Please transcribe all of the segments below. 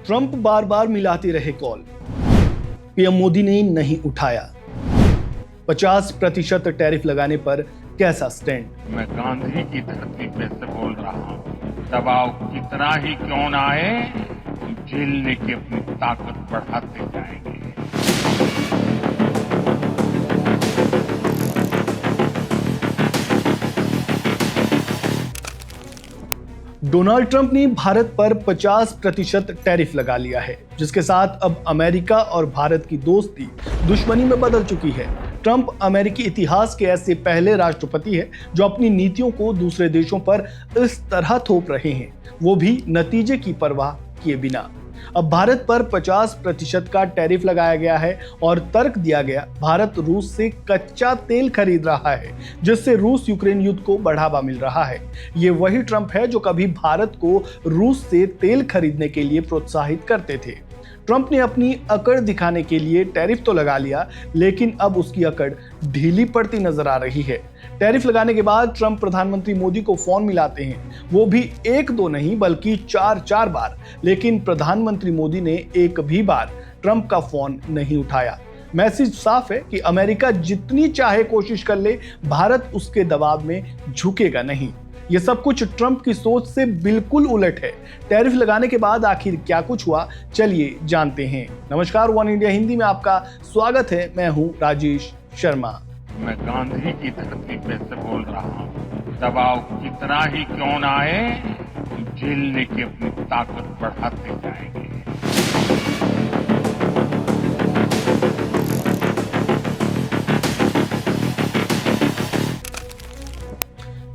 Trump बार बार मिलाते रहे call, PM Modi ने नहीं उठाया। 50% टैरिफ लगाने पर कैसा स्टैंड? मैं गांधी की धरती पे से बोल रहा हूँ, दबाव कितना ही क्यों ना आए, झेलने की अपनी ताकत बढ़ाते जाएंगे। डोनाल्ड ट्रंप ने भारत पर 50% टैरिफ लगा लिया है, जिसके साथ अब अमेरिका और भारत की दोस्ती दुश्मनी में बदल चुकी है। ट्रंप अमेरिकी इतिहास के ऐसे पहले राष्ट्रपति हैं जो अपनी नीतियों को दूसरे देशों पर इस तरह थोप रहे हैं, वो भी नतीजे की परवाह किए बिना। अब भारत पर 50% का टैरिफ लगाया गया है और तर्क दिया गया, भारत रूस से कच्चा तेल खरीद रहा है, जिससे रूस यूक्रेन युद्ध को बढ़ावा मिल रहा है। ये वही ट्रंप है जो कभी भारत को रूस से तेल खरीदने के लिए प्रोत्साहित करते थे। ट्रंप ने अपनी अकड़ दिखाने के लिए टैरिफ तो लगा लिया, लेकिन अब उसकी अकड़ ढीली पड़ती नजर आ रही है। टैरिफ लगाने के बाद ट्रंप प्रधानमंत्री मोदी को फोन मिलाते हैं, वो भी एक दो नहीं बल्कि 4 बार, लेकिन प्रधानमंत्री मोदी ने एक भी बार ट्रंप का फोन नहीं उठाया। मैसेज साफ है कि अमेरिका जितनी चाहे कोशिश कर ले, भारत उसके दबाव में झुकेगा नहीं। ये सब कुछ ट्रंप की सोच से बिल्कुल उलट है। टैरिफ लगाने के बाद आखिर क्या कुछ हुआ, चलिए जानते हैं। नमस्कार, वन इंडिया हिंदी में आपका स्वागत है। मैं हूं राजेश शर्मा। मैं गांधी की धरती पे से बोल रहा हूँ, दबाव कितना ही क्यों ना आए, झेलने की अपनी ताकत बढ़ाते जाएंगे।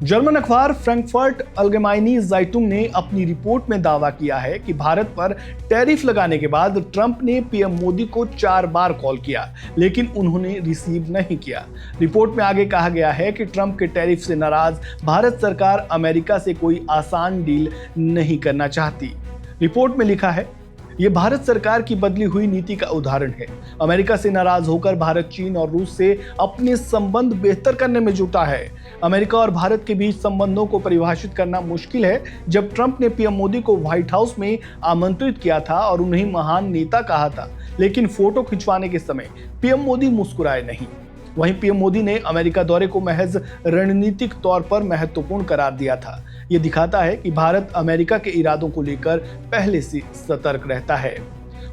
जर्मन अखबार फ्रैंकफर्ट अल्गेमाइनी ज़ाइटुंग ने अपनी रिपोर्ट में दावा किया है कि भारत पर टैरिफ लगाने के बाद ट्रंप ने पीएम मोदी को 4 बार कॉल किया, लेकिन उन्होंने रिसीव नहीं किया। रिपोर्ट में आगे कहा गया है कि ट्रंप के टैरिफ से नाराज भारत सरकार अमेरिका से कोई आसान डील नहीं करना चाहती। रिपोर्ट में लिखा है, ये भारत सरकार की बदली हुई नीति का उदाहरण है। अमेरिका से नाराज होकर भारत चीन और रूस से अपने संबंध बेहतर करने में जुटा है। अमेरिका और भारत के बीच संबंधों को परिभाषित करना मुश्किल है। जब ट्रंप ने पीएम मोदी को व्हाइट हाउस में आमंत्रित किया था और उन्हें महान नेता कहा था, लेकिन फोटो खिंचवाने के समय पीएम मोदी मुस्कुराए नहीं। वहीं पीएम मोदी ने अमेरिका दौरे को महज रणनीतिक तौर पर महत्वपूर्ण करार दिया था। ये दिखाता है कि भारत अमेरिका के इरादों को लेकर पहले से सतर्क रहता है।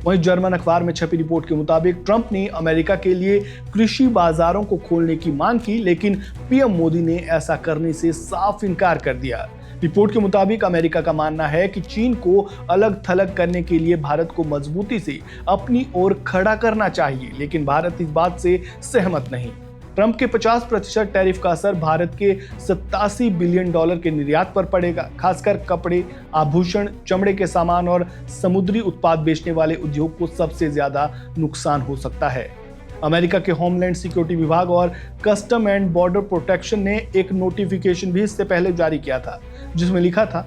वहीं जर्मन अखबार में छपी रिपोर्ट के मुताबिक ट्रंप ने अमेरिका के लिए कृषि बाजारों को खोलने की मांग की, लेकिन पीएम मोदी ने ऐसा करने से साफ इनकार कर दिया। रिपोर्ट के मुताबिक अमेरिका का मानना है कि चीन को अलग थलग करने के लिए भारत को मजबूती से अपनी ओर खड़ा करना चाहिए, लेकिन भारत इस बात से सहमत नहीं। ट्रंप के 50% टैरिफ का असर भारत के $87 बिलियन के निर्यात पर पड़ेगा, खासकर कपड़े, आभूषण, चमड़े के सामान और समुद्री उत्पाद बेचने वाले उद्योग को सबसे ज्यादा नुकसान हो सकता है। अमेरिका के होमलैंड सिक्योरिटी विभाग और कस्टम एंड बॉर्डर प्रोटेक्शन ने एक नोटिफिकेशन भी इससे पहले जारी किया था, जिसमें लिखा था,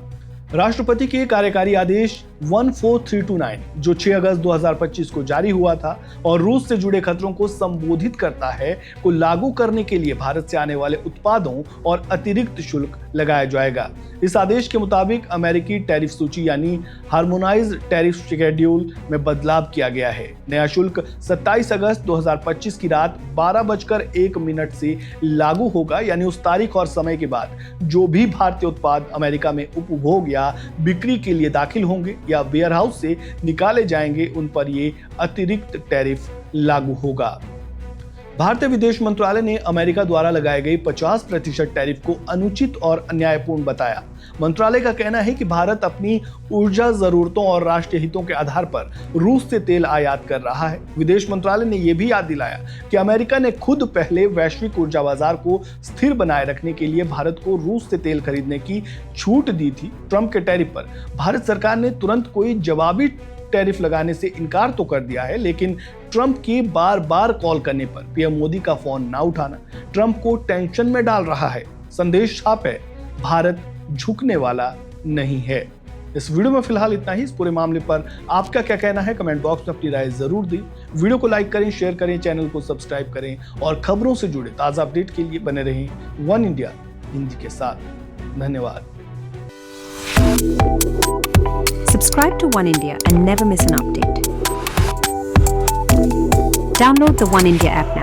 राष्ट्रपति के कार्यकारी आदेश 14329 जो 6 अगस्त 2025 को जारी हुआ था और रूस से जुड़े खतरों को संबोधित करता है, को लागू करने के लिए भारत से आने वाले उत्पादों और अतिरिक्त शुल्क लगाया जाएगा। इस आदेश के मुताबिक अमेरिकी टैरिफ सूची यानी हार्मोनाइज्ड टैरिफ शेड्यूल में बदलाव किया गया है। नया शुल्क 27 अगस्त 2025 की रात 12:01 से लागू होगा, यानी उस तारीख और समय के बाद जो भी भारतीय उत्पाद अमेरिका में उपभोग या बिक्री के लिए दाखिल होंगे या वेयरहाउस से निकाले जाएंगे, उन पर ये अतिरिक्त टैरिफ लागू होगा। भारतीय विदेश मंत्रालय ने अमेरिका द्वारा लगाए गए 50% टैरिफ को अनुचित और अन्यायपूर्ण बताया। मंत्रालय का कहना है कि भारत अपनी ऊर्जा जरूरतों और राष्ट्रीय हितों के आधार पर रूस से तेल आयात कर रहा है। विदेश मंत्रालय ने यह भी याद दिलाया कि अमेरिका ने खुद पहले वैश्विक ऊर्जा बाजार को स्थिर बनाए रखने के लिए भारत को रूस से तेल खरीदने की छूट दी थी। ट्रंप के टैरिफ पर भारत सरकार ने तुरंत कोई जवाबी टैरिफ लगाने से इनकार तो कर दिया है, लेकिन ट्रंप के बार बार कॉल करने पर पीएम मोदी का फोन ना उठाना ट्रंप को टेंशन में डाल रहा है। संदेश साफ है, भारत झुकने वाला नहीं है। इस वीडियो में फिलहाल इतना ही। इस पूरे मामले पर आपका क्या कहना है, कमेंट बॉक्स में अपनी राय जरूर दें। वीडियो को लाइक करें, शेयर करें, चैनल को सब्सक्राइब करें और खबरों से जुड़े ताजा अपडेट के लिए बने रहें वन इंडिया हिंदी के साथ। धन्यवाद। Subscribe to One India and never miss an update. Download the One India app now.